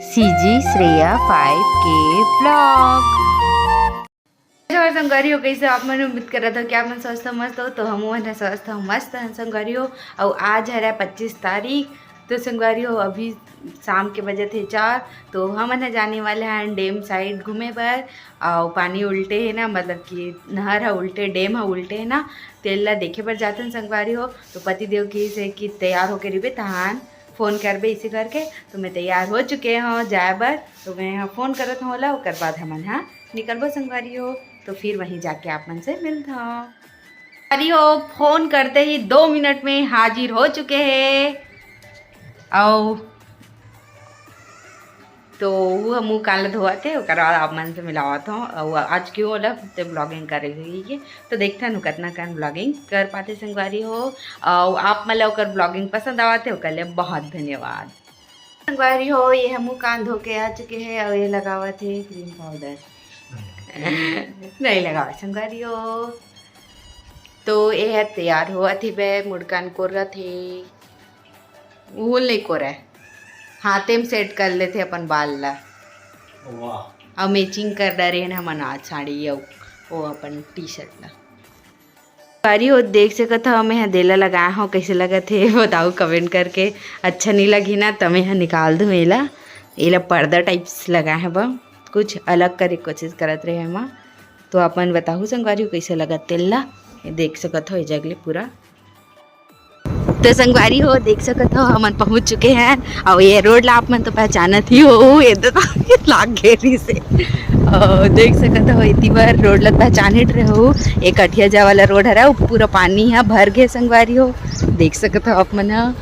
CG Shreya 5K blog. संगवारी हो कैसे आप मन उम्मीद कर रहा था कि आप मन स्वस्थ मस्त हो, तो हम मन स्वस्थ मस्त हैं संगवारी हो। और आज है 25 तारीख, तो संगवारी हो अभी शाम के बजे थे 4, तो हम है जाने वाले हैं डैम साइड घूमे पर। और पानी उल्टे है ना, मतलब कि नहर है उल्टे, डैम है उल्टे है ना, तेला देखे पर जाते हैं संगवारी हो। तो पति देव की से कि तैयार होकर रिबे तहान फ़ोन करबे इसी करके, तो मैं तैयार हो चुके हैं जाए बर। तो मैं यहाँ फ़ोन करत हूँ ओला, ओकर बाद हमन हाँ निकलबो संगवारी हो, तो फिर वहीं जाके आप मन से मिलता हूँ। संगवारी हो फ़ोन करते ही 2 मिनट में हाजिर हो चुके हैं। और तो वो मुँह कान धोआ थे, ओकर बाद आप मन से मिलावत हूँ। और आज क्यों बोला तो ब्लॉगिंग करेगी, तो देखते हैं कितना कन ब्लॉगिंग कर पाते संगवारी हो। और आप मतलब ओकर ब्लॉगिंग पसंद आते ओकर लिए बहुत धन्यवाद संगवारी हो। ये हम मुँह कान धो के आ चुके हैं, और ये लगावा थे क्रीम पाउडर नहीं लगावा संगवारी हो। तो ये है तैयार हुआ थी वे मुड़कान को रहा थे, वूल नहीं को रहा है, हाथे में सेट कर लेते अपन बाल ला। और मैचिंग कर डरे हैं हम आज साड़ी और वो अपन टी शर्ट ला। बारी हो देख सकत हो मैं देला लगाया हूँ, कैसे लगा थे बताओ कमेंट करके। अच्छा नहीं लगी ना तो मैं यहाँ निकाल दूँ। एला पर्दा टाइप्स लगा है बा, कुछ अलग करे कोशिश करत रहे हम। तो अपन बताओ संगवारी हो कैसे लगा तेला, देख सकत हो जगले पूरा। तो संगवारी हो देख सकत हो हम पहुंच चुके हैं। और ये रोड ला आप मन तो पहचानत ही हो, ये तो लाग घेरी से देख सकत हो इतनी बार रोड ला पहचान रहे हो। एक अठिया जा वाला रोड है, वो पूरा पानी है भर गए संगवारी हो, देख सकत हो आप मन हो।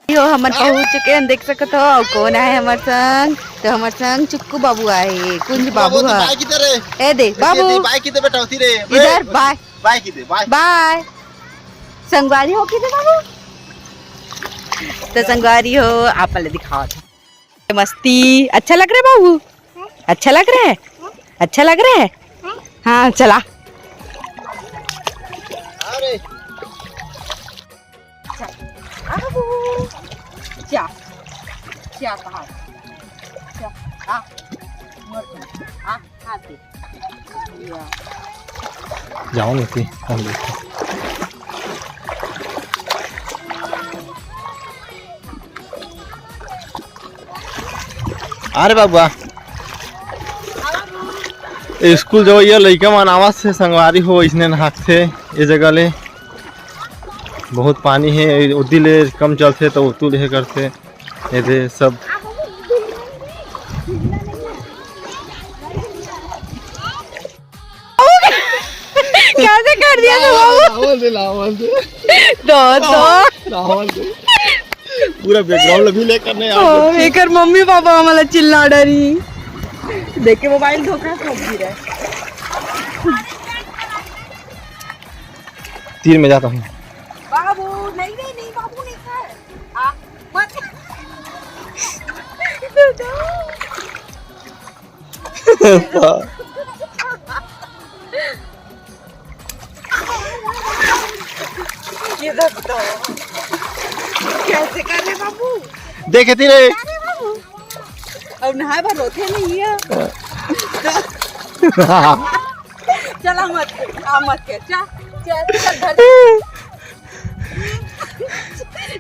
हम पहुंच चुके हैं, देख सकत हो। और कौन है हमारे संग, तो हमारे संग चुक्कू बाबू आए, कुंज बाबू है। ए दे बाबू इधर, बाय बाय संगवारी हो किधर बाबू। तो संगवारी हो आप पहले दिखाओ था मस्ती। अच्छा लग रहा है बाबू, अच्छा लग रहा है, अच्छा लग रहा है। हाँ चला जाऊंगी। अरे बाबा स्कूल जो ये लड़का मन आवाज से संगवारी हो इसने नहाक थे ये जगह ले बहुत पानी है, उदी ले कम चलते तो उतू ले करते ये दे सब। कैसे कर दिया तो पूरा बैकग्राउंड भी लेकर नहीं मेकर मम्मी पापा हमारा चिल्ला डरी देख के मोबाइल धोखा सब गिरा। तीर में जाता हूँ बाबू। नहीं नहीं नहीं बाबू नहीं कर मत ये तो कैसे कर रहे बाबू, देखे तीरे अब नहाए भर होते नहीं है। चला मत के चल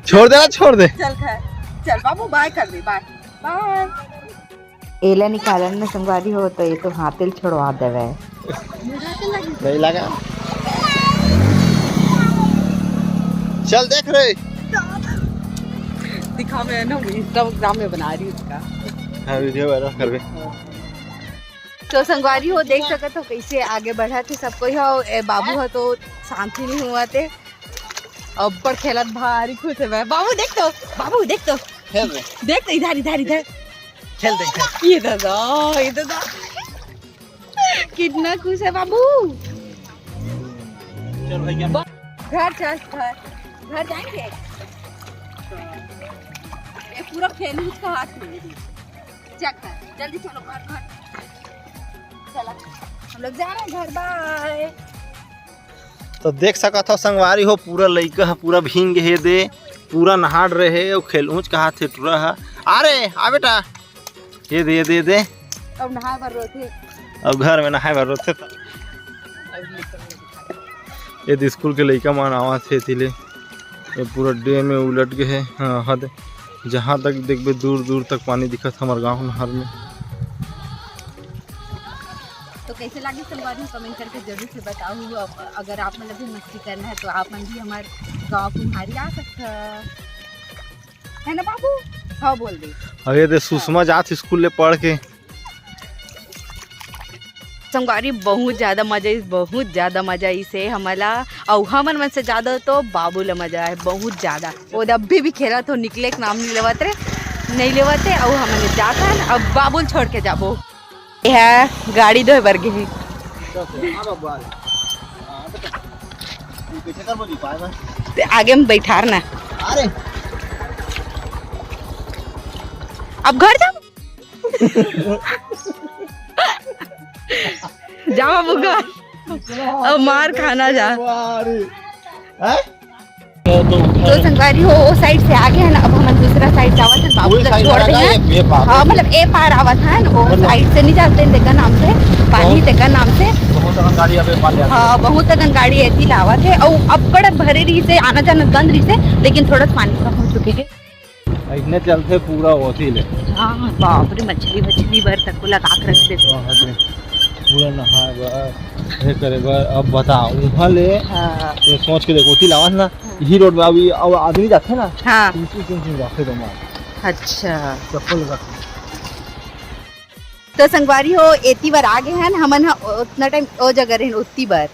छोड़ दे छोड़ दे, चल बाबू बाय कर दे, बाय बाय। एला निकालन में संगवारी हो तो ये तो हाथिल छोड़वा देवे नहीं लगा। चल देख रहे दिखा, मैं ना इंस्टाग्राम में बना रही हूँ उसका। हाँ वीडियो वायरल करबे। तो संगवारी हो देख सकत हो कैसे आगे बढ़ा थे सब कोई हो। बाबू हो तो शांति नहीं हुआ थे, अब पर खेलत भारी खुश है। बाबू देख तो, बाबू देख तो, देख तो इधर इधर इधर खेल देख। ये दादा कितना खुश है बाबू। चल भैया घर चल, घर जाएंगे। ये पूरा खेल उसका हाथ में चल, जल्दी चलो घर। चला हम लोग जा रहे हैं घर, बाय। तो देख सकत हो संगवारी हो पूरा लइका पूरा भींग हे दे पूरा नहाड़ रहे और खेलूच कहा थे टूरा है अरे आ बेटा ये दे ये दे अब नहा भर रहे थे। अब घर में नहाए भर थे ये स्कूल के लड़का मन आवा थे तिले ये पूरा डे में उलट गए है। हाँ हद जहाँ तक देखबे दूर दूर तक पानी दिखत हमारे गाँव नहर में। तो कैसे लगे संगवारी कमेंट करके जरूर से बताओ। अगर आप मतलब भी मस्ती करना है तो आप मन भी हमारे गाँव कुम्हारी आ सकता है ना बाबू। हाँ बोल दे। अरे दे सुषमा जात स्कूल ले पढ़ के संगवारी बहुत ज़्यादा मजा इसे हमारा और हमन मन से ज़्यादा तो बाबू ला मजा है बहुत ज़्यादा। वो अभी भी खेला तो निकले के नाम नहीं लेवते और हमने जाता है अब बाबू छोड़ के जाबो। यह गाड़ी दो वर्ग है आगे में बैठार ना। अरे अब घर जाओ जाओ अब घर अब मार खाना जा। तो संगवारी हो वो साइड से आगे है ना। अब हम दूसरा साइड जावत है बाबू तक छोड़ रहे हैं। हाँ मतलब ए पार आवत है वो साइड से नहीं जाते देखा नाम से पानी देखा नाम से हाँ बहुत अगन गाड़ी ऐसी लावत है और अब बड़ा भरे रही से आना जाना गंद रही से लेकिन थोड़ा पानी कम हो चुके हैं। इतने चलते पूरा होती ले। हाँ बाप रे मछली भर तक को लगा के रख देते पूरा नहाए बर करे बर। अब बताओ वहाँ ले ये सोच के देखो उठी लावा ना यही रोड में अभी अब आदमी जाते ना। हाँ रखे दो अच्छा चप्पल तो संगवारी हो एती बार आगे हैं हमन उतना टाइम ओ जगह रहे उतनी बार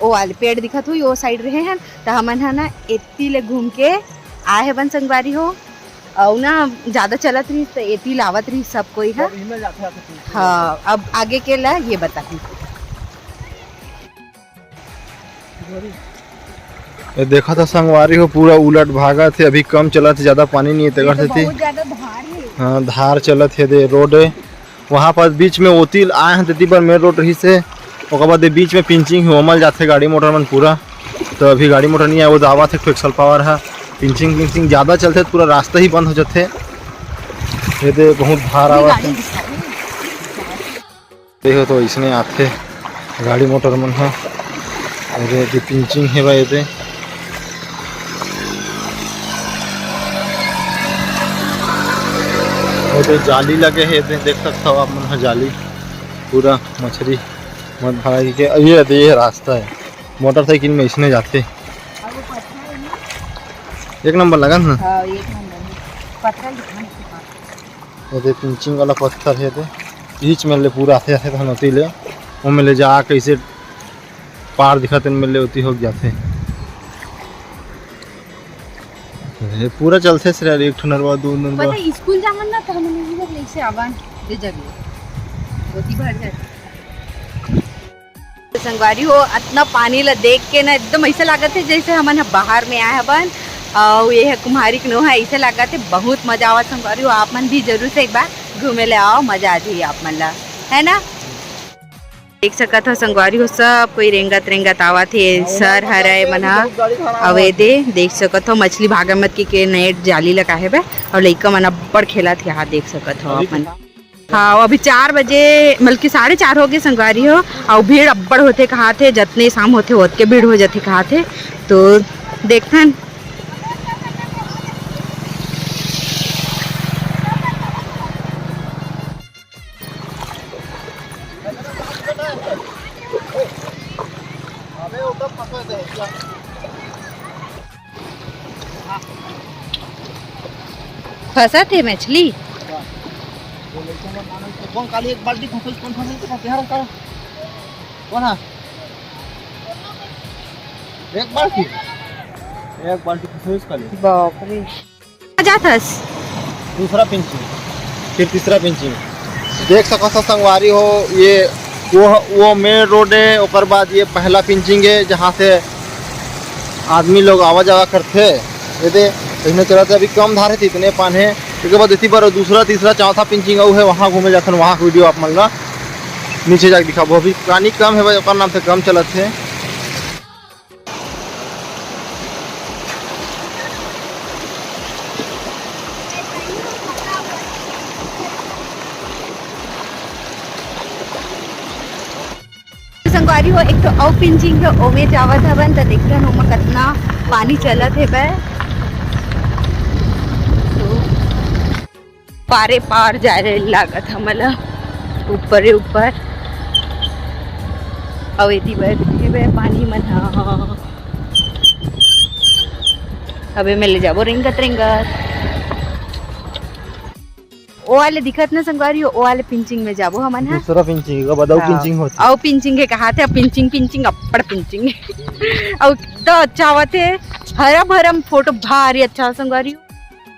ओ वाले पेड़ दिखत हुई वो साइड रहे हैं तो हमन है ना एती ले घूम के आए है बन संगवारी हो और ना ज़्यादा चलत रही तो एती लावत रही सब कोई है। हाँ अब आगे के ला ये बता देखा था संगवारी हो पूरा उलट भागा थे। अभी कम चला थे ज़्यादा पानी नहीं है तो बहुत ज़्यादा धार है। हाँ धार चला थे दे रोड वहाँ पर बीच में ओती आए हैं तेती पर मेन रोड रही से ओकर बाद बीच में पिंचिंग होमल जाते गाड़ी मोटर मन पूरा। तो अभी गाड़ी मोटर नहीं है वो दावा थे एक्सल पावर है पिंचिंग ज़्यादा चलते पूरा रास्ता ही बंद हो जाते। ये दे बहुत भार आवा थे देखो तो इसने आते गाड़ी मोटर मन है अरे पिंचिंग है भाई ये तो जाली लगे है देख सकते हो आप मन जाली पूरा मछली मत भाई के ये रास्ता है मोटरसाइकिल में इसने जाते एक नंबर लगा ना। हाँ, एक नंबर ये पिंचिंग वाला पत्थर है तो बीच में ले पूरा आते आते होती ले वो में ले जा कैसे पार दिखाते मिले होती हो जाते पूरा चलते सर एक ठनरवा दो नंबर पता स्कूल जावन ना तो हमने नहीं लग से आवन ये जगह होती भर जाती। संगवारी हो इतना पानी ला देख के ना एकदम ऐसा लागत है जैसे हमन बाहर में आए हवन और ये है कुम्हारी के नो है ऐसे लागत है बहुत मजा आवा। संगवारी हो आप मन भी जरूर से एक बार घूमे ले आओ मजा आ जाए आप मन ला है ना। देख सकत हो संगवारी हो सब कोई रेंगत आवा थे सर हरे मना अवे दे देख सकत हो मछली भागा मत के नेट जाली लगा है और लइका मन अब्बड़ खेला थे यहाँ देख सकत हो अपन। हाँ अभी 4 बजे बल्कि 4:30 हो गए संगवारी हो और भीड़ अब्बड़ होते कहा थे जितने शाम होते के भीड़ हो जाते कहा थे तो देखन फंसा थे मछली एक बाल्टी बाप रे जाथस दूसरा पिंचिंग फिर तीसरा पिंचिंग देख सको संगवारी हो ये वो मेन रोड है और बाद ये पहला पिंचिंग है जहाँ से आदमी लोग आवा जावा करते ये दे इतने चलाते अभी कम धारे थे इतने पान है उसके बाद इसी बार दूसरा तीसरा चौथा पिंचिंग है वहाँ घूमे जाते वहाँ का वीडियो आप मंगा नीचे जाके दिखा वो अभी पानी कम है भाई नाम से कम चलते हैं। संगवारी हो एक तो औ पिंचिंग है ओमे जावत हवन तो देखते हैं ओमा कितना पानी चलत है बे। तो पारे पार जा रहे लागत हमला ऊपर ऊपर अवेती बैठे बे पानी मन हा। अबे मैं ले जाबो रिंगत रिंगत ओ वाले दिखत ना संगवारी हो ओ वाले पिंचिंग में जाबो हमन हा। दूसरा पिंचिंग का बताओ पिंचिंग होती औ पिंचिंग के कहा थे पिंचिंग पिंचिंग अप्पड़ पिंचिंग और तो अच्छा होते हरा भरम फोटो भारी अच्छा संगवारी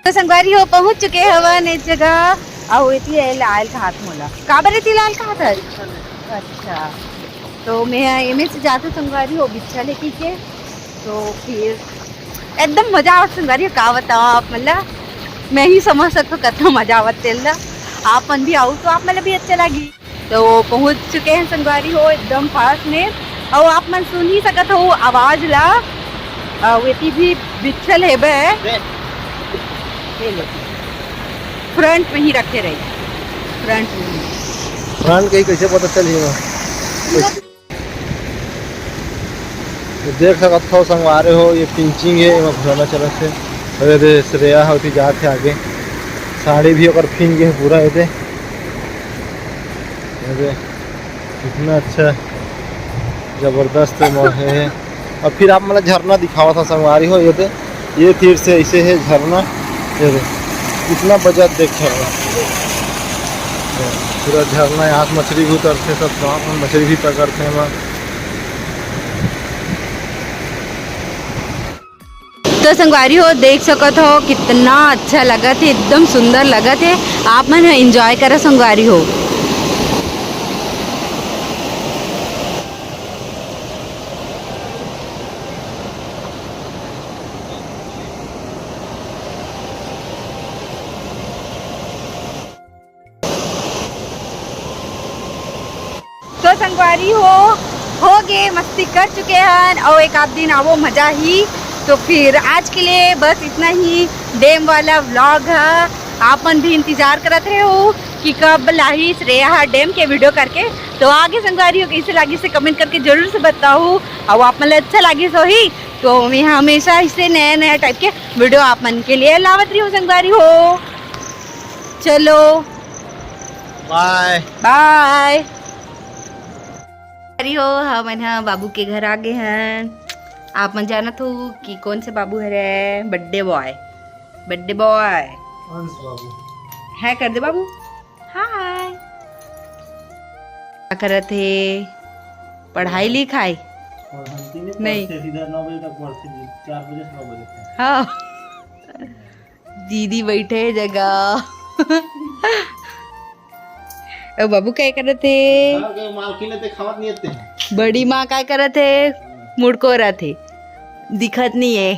तो संगवारी हो पहुंच चुके हवन इस जगह और इतनी लाल का हाथ मोला काबर इतनी लाल का हाथ है। अच्छा तो मैं एम से जाते संगवारी हो बिच्छा लेके के तो फिर एकदम मजा आवत संगवारी का बताओ आप मतलब मैं ही समझ सकता हूँ कितना मजा आवत तेल आप मन भी आओ तो आप मतलब भी अच्छा लगी। तो पहुंच चुके हैं संगवारी हो एकदम पास में और आप मन सुन ही सकत हो आवाज ला वेती भी बिछल है बे फ्रंट में ही रखे रही फ्रंट कहीं कैसे पता चलेगा देख सकत हो संगवारे हो ये पिंचिंग है एमा घुराना चलत है। अरे श्रेया होती जाते आगे साड़ी भी अगर फिन गए पूरा है कितना अच्छा जबरदस्त है। और फिर आप मतलब झरना दिखावा था संगवारी हो ये तीर से ऐसे है झरना कितना बजट देख झरना पूरा झरना यहाँ मछली भी उतरते सब गाँव में मछली भी पकड़ते हैं वहाँ। तो संगवारी हो देख सकत हो कितना अच्छा लगत है एकदम सुंदर लगत है आप मन एंजॉय करा संगवारी हो। तो संगवारी हो गए मस्ती कर चुके हैं और एक आध दिन आवो मजा ही। तो फिर आज के लिए बस इतना ही डैम वाला व्लॉग है। आपन भी इंतजार करते रहे हो कि कब लाही श्रेया डैम के वीडियो करके। तो आगे संगवारी हो कैसे लगी से कमेंट करके जरूर से बताओ और आप मन अच्छा लगी सो ही तो मैं हमेशा इससे नया नया टाइप के वीडियो आप मन के लिए लावत रही हो संगवारी हो। चलो बाय बाय हो हम बाबू के घर आ गए हैं। आप मन जानत हो कि कौन से बाबू है बर्थडे बॉय है कर दे बाबू हाय क्या करत है पढ़ाई लिखाई नहीं 9 बजे तक पढ़ते 4 बजे से 9 बजे हाँ दीदी बैठे जगह अब बाबू क्या करत है मालकिन ते खावत नहीं आते बड़ी माँ क्या करत है मुड़को रहा थे दिखत नहीं है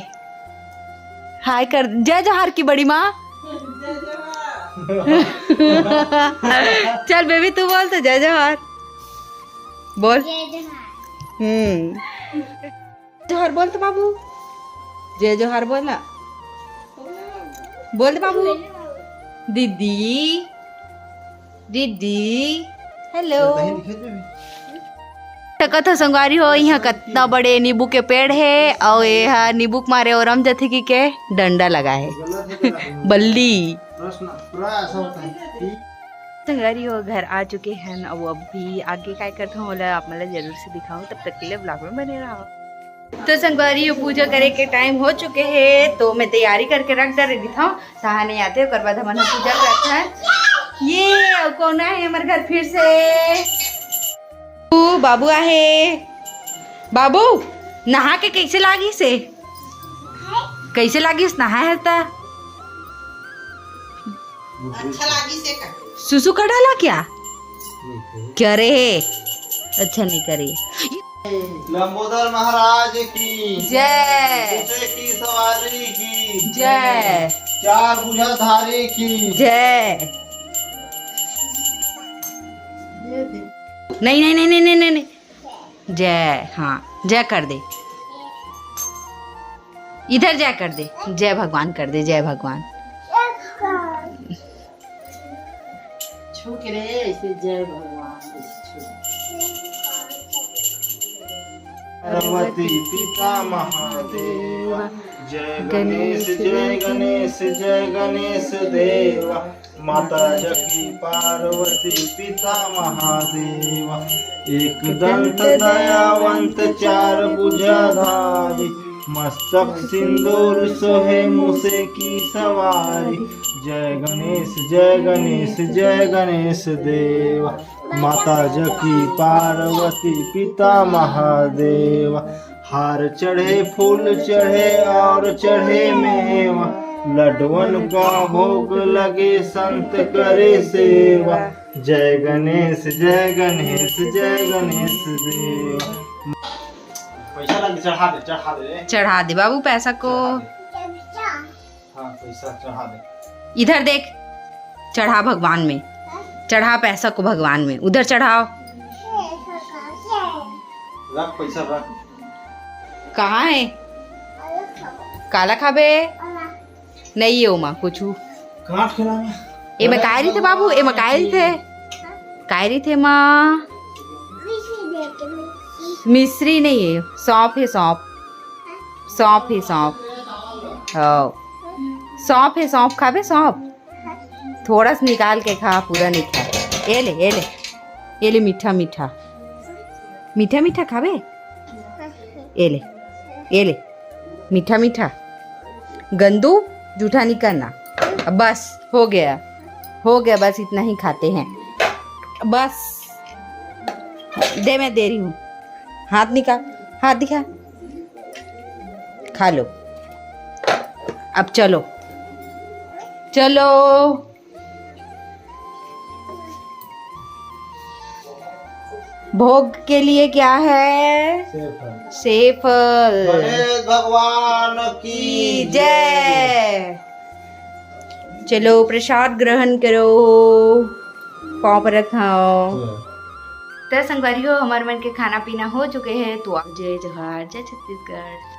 हाय कर जय जोहार की बड़ी माँ चल बेबी तू बोल तो जय जोहार बोल जोहार बोल तो बाबू जय जोहार बोल ना बोल बाबू दीदी दीदी हेलो कथा संगवारी हो यहाँ कितना बड़े नींबू के पेड़ है और यह नींबू के मारे और जथे की के डंडा लगा है बल्ली संगवारी हो घर आ चुके हैं अब अभी आगे क्या करता हूँ आप मतलब जरूर से दिखाऊं तब तक के लिए ब्लॉग में बने रहो। तो संगवारी पूजा करे के टाइम हो चुके हैं तो मैं तैयारी करके रख दे रही था सहा नहीं आते और बाद हमारा पूजा करता है। ये कौन है हमारे घर फिर से बाबू आहे बाबू नहा के कैसे लागी से कैसे लागी नहा है अच्छा लागी से का सुसु का डाला क्या रे अच्छा नहीं करे लंबोदर महाराज की जय की सवारी की जय 4 भुजाधारी की जय नहीं नहीं नहीं नहीं नहीं नहीं जय हाँ जय कर दे इधर जय कर दे जय भगवान कर दे जय भगवान छू के रे ऐसे जय भगवान पार्वती पिता महादेव। जय गणेश जय गणेश जय गणेश देवा। माता जकी पार्वती पिता महादेव। एक दंत दयावंत चार भुजाधारी। मस्तक सिंदूर सोहे मुसे की सवारी। जय गणेश जय गणेश जय गणेश देवा। माता जकी पार्वती पिता महादेव। हार चढ़े फूल चढ़े और चढ़े मेवा। लड्डुअन का भोग लगे संत करे सेवा। जय गणेश जय गणेश जय गणेश देवा। पैसा लगे चढ़ा दे चढ़ा दे बाबू पैसा को। हाँ पैसा चढ़ा दे। इधर देख, चढ़ा भगवान में, चढ़ा पैसा को भगवान में, उधर चढ़ाओ। रख पैसा रख। कहाँ है? काला खाबे नहीं है उमा कुछ। काट के ना ए मैं कायरी थे बाबू, ए मैं कायरी थे, कायरी थे माँ। मिश्री नहीं है, सौंफ है, सौंफ, सौंफ है, सौंफ। हाँ सौंफ है, सौंफ खाबे सौंफ। थोड़ा सा निकाल के खा, पूरा नहीं खा। ये ले ये ले ये ले, मीठा मीठा मीठा मीठा खाबे। ये ले ये ले, मीठा मीठा। गंदू जूठा नहीं करना। अब बस हो गया, हो गया, बस इतना ही खाते हैं बस। दे मैं दे रही हूँ। हाथ निकाल, हाथ दिखा, खा लो। अब चलो चलो। भोग के लिए क्या है? सेफल। गणेश भगवान की जय। चलो प्रसाद ग्रहण करो, पाँव पर रखाओ। तो संगवारी हो, हमारे मन के खाना पीना हो चुके हैं। तो जय जोहार, जय छत्तीसगढ़।